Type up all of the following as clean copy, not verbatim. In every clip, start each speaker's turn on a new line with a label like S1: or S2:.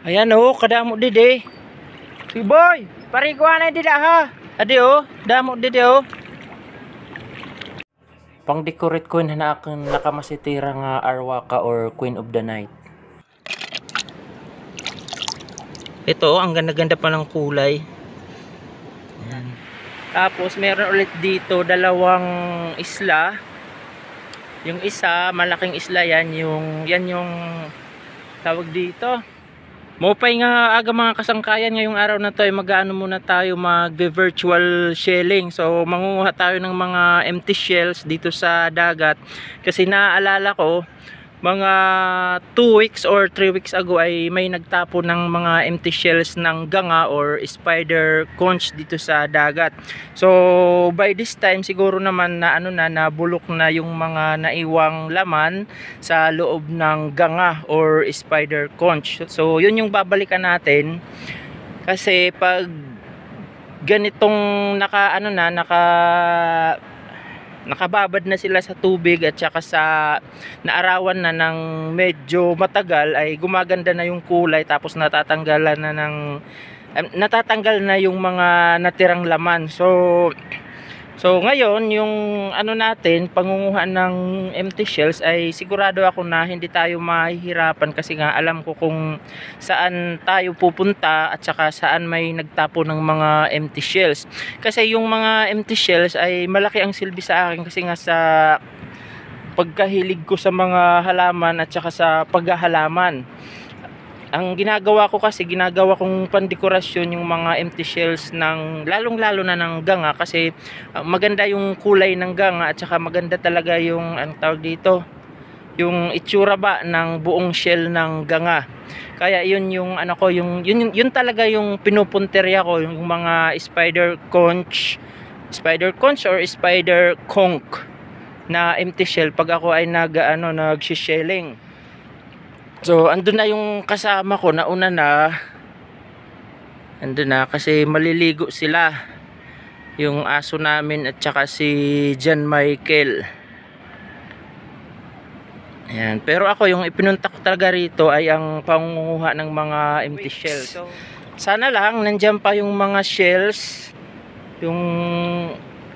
S1: Ayan kadamo dide. Si boy, pariguan na dida ha. Adi damo dide Pang decorate ko na akong nakamasitira nga Arwaka or Queen of the Night. Ito ang ganda-ganda pa ng kulay. Ayan. Tapos meron ulit dito dalawang isla. Yung isa, malaking isla yan yung tawag dito. Mopay nga aga mga kasangkayan ngayong araw na to ay mag-aano muna tayo mag-virtual shelling. So mangunguha tayo ng mga empty shells dito sa dagat kasi naaalala ko mga 2 weeks or 3 weeks ago ay may nagtapo ng mga empty shells ng ganga or spider conch dito sa dagat. So by this time siguro naman na nabulok na yung mga naiwang laman sa loob ng ganga or spider conch. So yun yung babalikan natin kasi pag ganitong nakababad na sila sa tubig at saka sa naarawan na ng medyo matagal ay gumaganda na yung kulay tapos natatanggal na yung mga natirang laman. So ngayon yung natin pangunguha ng empty shells ay sigurado ako na hindi tayo mahihirapan kasi nga alam ko kung saan tayo pupunta at saka saan may nagtapo ng mga empty shells. Kasi yung mga empty shells ay malaki ang silbi sa akin kasi nga sa pagkahilig ko sa mga halaman at saka sa paghahalaman. Ang ginagawa kong pandekorasyon yung mga empty shells ng lalong-lalo na ng ganga kasi maganda yung kulay ng ganga at saka maganda talaga yung tawag dito, yung itsura ba ng buong shell ng ganga. Kaya yun yung yun talaga yung pinupunterya ko, yung mga spider conch or spider conch na empty shell pag ako ay nag-shelling. So andun na yung kasama ko andun na kasi maliligo sila, yung aso namin at saka si John Michael. Ayan. Pero ako yung ipinunta ko talaga rito ay ang pangunguha ng mga empty shells. Sana lang nandyan pa yung mga shells,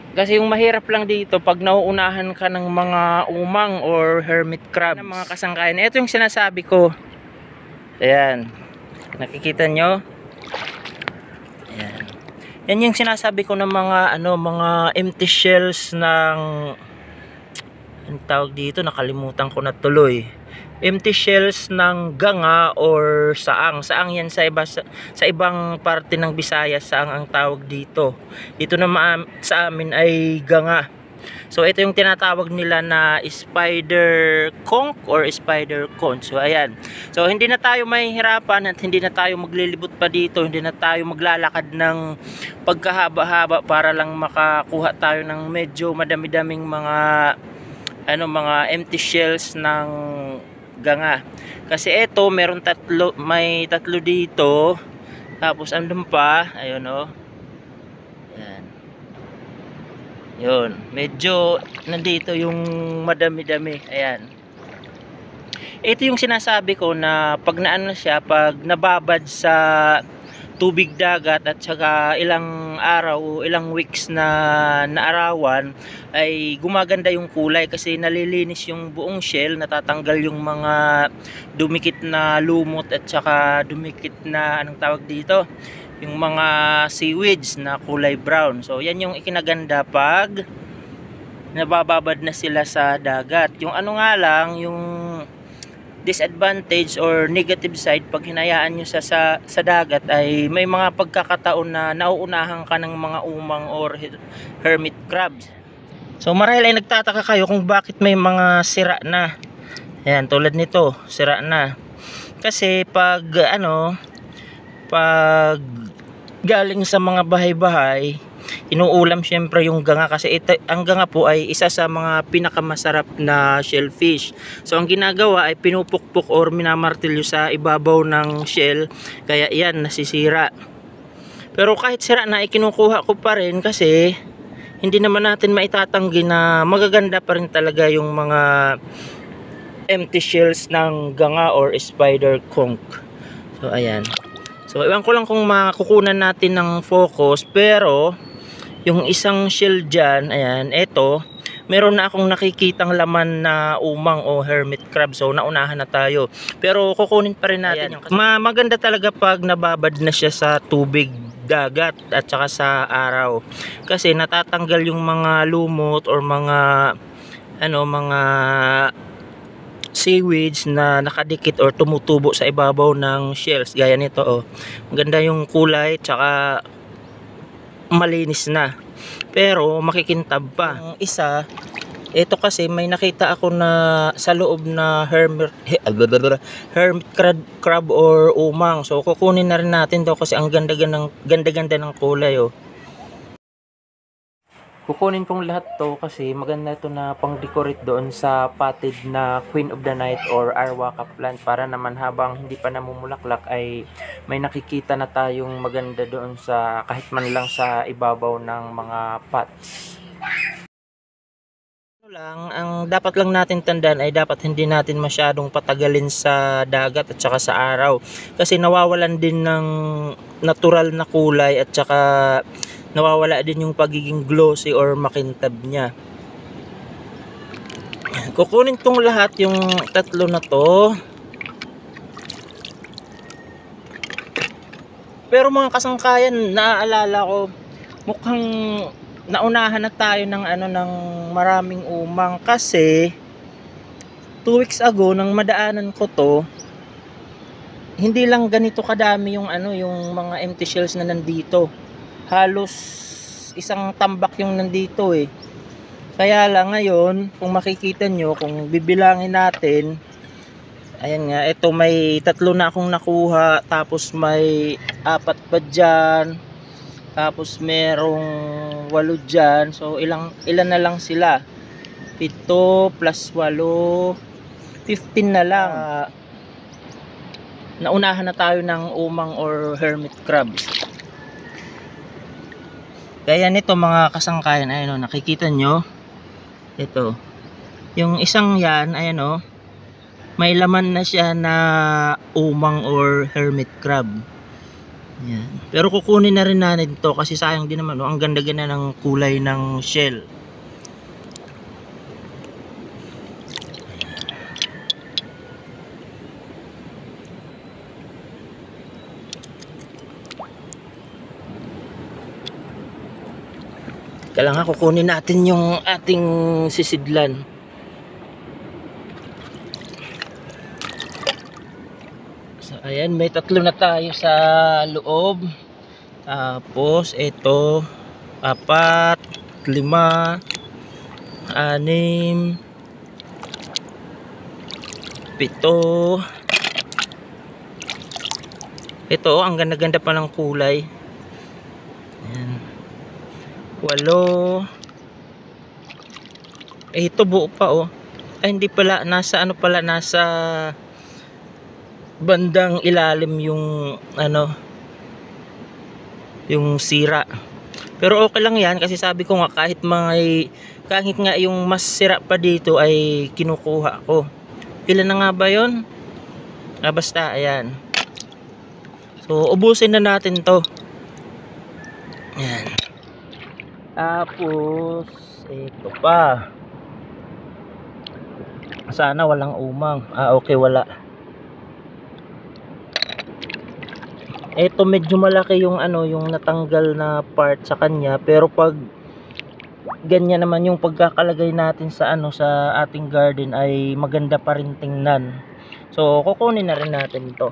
S1: kasi yung mahirap lang dito pag nauunahan ka ng mga umang or hermit crabs, mga kasangkayan. Ito yung sinasabi ko. Ayan. Nakikita nyo? Ayan. Yan yung sinasabi ko ng mga empty shells ng ang tawag dito, nakalimutan ko na tuloy. Empty shells ng ganga or saang. Saang yan sa ibang parte ng Visayas, saang ang tawag dito. Dito na sa amin ay ganga. So ito yung tinatawag nila na spider conch or spider conch. So ayan. So hindi na tayo mahihirapan at hindi na tayo maglilibot pa dito. Hindi na tayo maglalakad ng pagkahaba-haba para lang makakuha tayo ng medyo madami-daming mga empty shells ng ganga. Kasi ito may tatlo dito. Tapos andun pa, ayun Ayan. Yun, medyo nandito yung madami-dami. Ayan. Ito yung sinasabi ko na pag pag nababad sa tubig dagat at saka ilang araw, ilang weeks na naarawan ay gumaganda yung kulay kasi nalilinis yung buong shell, natatanggal yung mga dumikit na lumot at saka dumikit na tawag dito, yung mga seaweeds na kulay brown. So yan yung ikinaganda pag nabababad na sila sa dagat. Yung nga lang, yung disadvantage or negative side pag hinayaan nyo sa dagat ay may mga pagkakataon na nauunahan ka ng mga umang or hermit crabs. So marahil ay nagtataka kayo kung bakit may mga sira na. Ayan, tulad nito, sira na. Kasi pag galing sa mga bahay-bahay, inuulam syempre yung ganga kasi ang ganga po ay isa sa mga pinakamasarap na shellfish. So ang ginagawa ay pinupukpok or minamartilyo sa ibabaw ng shell, kaya yan nasisira. Pero kahit sira na, ikinukuha ko pa rin kasi hindi naman natin maitatanggi na magaganda pa rin talaga yung mga empty shells ng ganga or spider conch. So ayan. So iwan ko lang kung makukunan natin ng focus, pero yung isang shell dyan, ayan, eto, meron na akong nakikitang laman na umang o hermit crab. So naunahan na tayo. Pero kukunin pa rin natin. Maganda talaga pag nababad na siya sa tubig dagat at saka sa araw. Kasi natatanggal yung mga lumot or mga mga seaweeds na nakadikit or tumutubo sa ibabaw ng shells. Gaya nito, oh. Maganda yung kulay, tsaka malinis na. Pero makikintab pa. Yung isa, ito kasi may nakita ako na sa loob na hermit crab or umang. So kukunin na rin natin to kasi ang ganda-ganda ng kulay, oh. Kukunin kong lahat to kasi maganda ito na pang-decorate doon sa potted na Queen of the Night or Arwaka plant, para naman habang hindi pa namumulaklak ay may nakikita na tayong maganda doon sa kahit man lang sa ibabaw ng mga pots. Ang dapat lang natin tandaan ay dapat hindi natin masyadong patagalin sa dagat at saka sa araw, kasi nawawalan din ng natural na kulay at saka nawawala din yung pagiging glossy or makintab niya. Kukunin kong lahat yung tatlo na to. Pero mga kasangkayan, naaalala ko mukhang naunahan na tayo ng ng maraming umang, kasi 2 weeks ago nang madaanan ko to, hindi lang ganito kadami yung yung mga empty shells na nandito. Halos isang tambak yung nandito eh. Kaya lang ngayon, kung makikita nyo, kung bibilangin natin, ayan nga, ito may 3 na akong nakuha, tapos may 4 pa dyan, tapos merong 8 dyan. So ilan na lang sila? 7 plus 8, 15 na lang. Naunahan na tayo ng umang or hermit crabs. Kaya nito mga kasangkayan, ayan o, nakikita nyo, ito, yung isang yan, ayan o, may laman na siya na umang or hermit crab. Yan. Pero kukunin na rin natin ito kasi sayang din naman, ang ganda-ganda ng kulay ng shell. Kailangan kukunin natin yung ating sisidlan. So ayan, may 3 na tayo sa loob. Tapos ito 4, 5, 6, 7. Ito, ang ganda-ganda pa ng kulay. Ayan. 8. Ito buo pa oh. Ay hindi pala, nasa nasa bandang ilalim yung yung sira. Pero okay lang yan kasi sabi ko nga kahit nga yung mas sira pa dito ay kinukuha ko. Ilan na nga ba yun? Basta ayan. So ubusin na natin to. Ayan. Tapos ito pa, sana walang umang. Okay, wala. Ito medyo malaki yung yung natanggal na part sa kanya, pero pag ganyan naman yung pagkakalagay natin sa sa ating garden ay maganda pa rin tingnan. So kukunin na rin natin ito.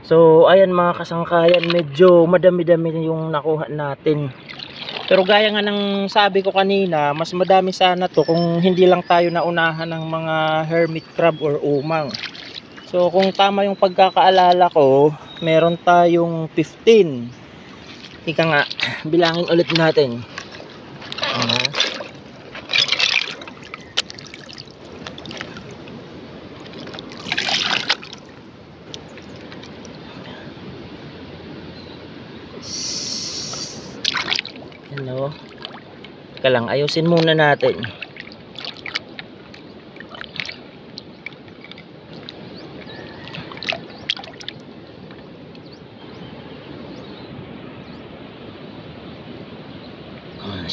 S1: So ayan mga kasangkayan, medyo madami-dami yung nakuha natin. Pero gaya nga ng sabi ko kanina, mas madami sana to kung hindi lang tayo naunahan ng mga hermit crab or umang. So kung tama yung pagkakaalala ko, meron tayong 15. Ika nga, bilangin ulit natin. Teka lang, ayusin muna natin.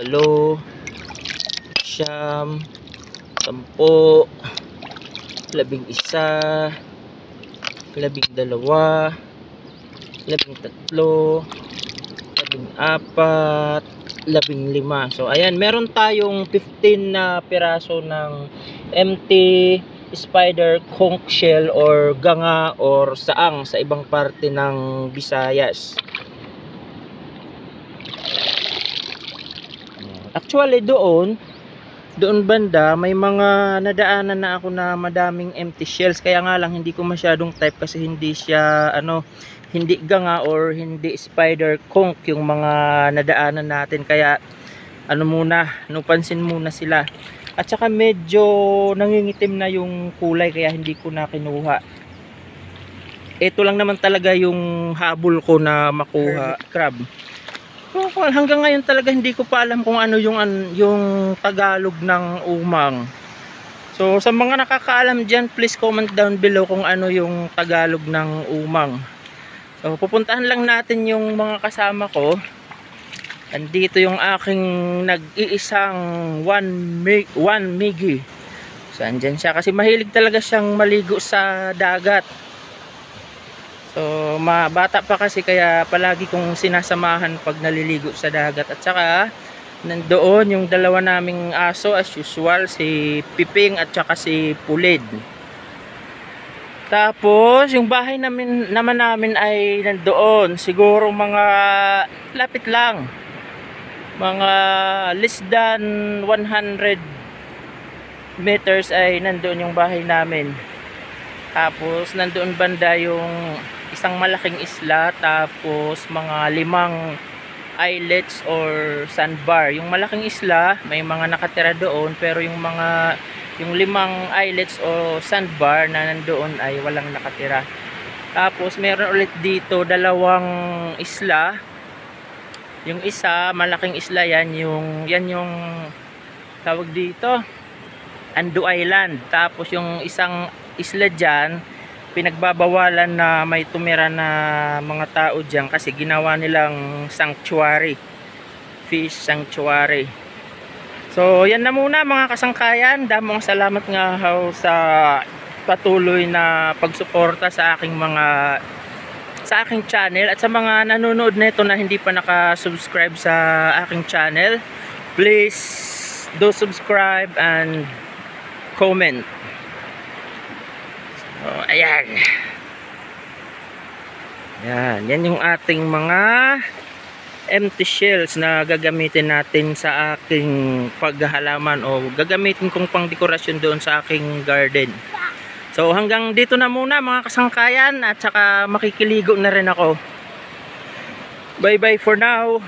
S1: 8, 9, 10, 11, 12, 13, 14, 15. So ayan, meron tayong 15 na piraso ng empty spider conch shell or ganga or saang sa ibang parte ng Visayas. Actually doon banda may mga nadaanan na ako na madaming empty shells, kaya nga lang hindi ko masyadong type kasi hindi siya hindi ganga or hindi spider conch yung mga nadaanan natin, kaya pansin muna sila. At saka medyo nangingitim na yung kulay kaya hindi ko na kinuha. Ito lang naman talaga yung habol ko na makuha crab. So, hanggang ngayon talaga hindi ko pa alam kung ano yung Tagalog ng umang. So sa mga nakakaalam dyan, please comment down below kung ano yung Tagalog ng umang. So pupuntahan lang natin yung mga kasama ko. Andito yung aking nag-iisang one migi. So andyan siya kasi mahilig talaga siyang maligo sa dagat. So bata pa kasi kaya palagi kong sinasamahan pag naliligo sa dagat. At saka nandoon yung dalawa naming aso as usual, si Piping at saka si Pulid. Tapos yung bahay naman namin ay nandoon, siguro mga lapit lang, mga less than 100 meters ay nandoon yung bahay namin. Tapos nandoon banda yung isang malaking isla, tapos mga 5 islets or sandbar. Yung malaking isla may mga nakatira doon, pero yung 5 islets o sandbar na nandoon ay walang nakatira. Tapos meron ulit dito 2 isla. Yung isa malaking isla, yan yung tawag dito Andu Island. Tapos yung isang isla dyan, pinagbabawalan na may tumira na mga tao dyan kasi ginawa nilang sanctuary, fish sanctuary. So yan na muna mga kasangkayan. Damong salamat nga sa patuloy na pagsuporta sa aking channel, at sa mga nanonood nito na hindi pa naka-subscribe sa aking channel, please do subscribe and comment. So, ayan. Yan yung ating mga empty shells na gagamitin natin sa aking paghahalaman o gagamitin kong pangdekorasyon doon sa aking garden. So hanggang dito na muna mga kasangkayan, at saka makikiligo na rin ako. Bye bye for now.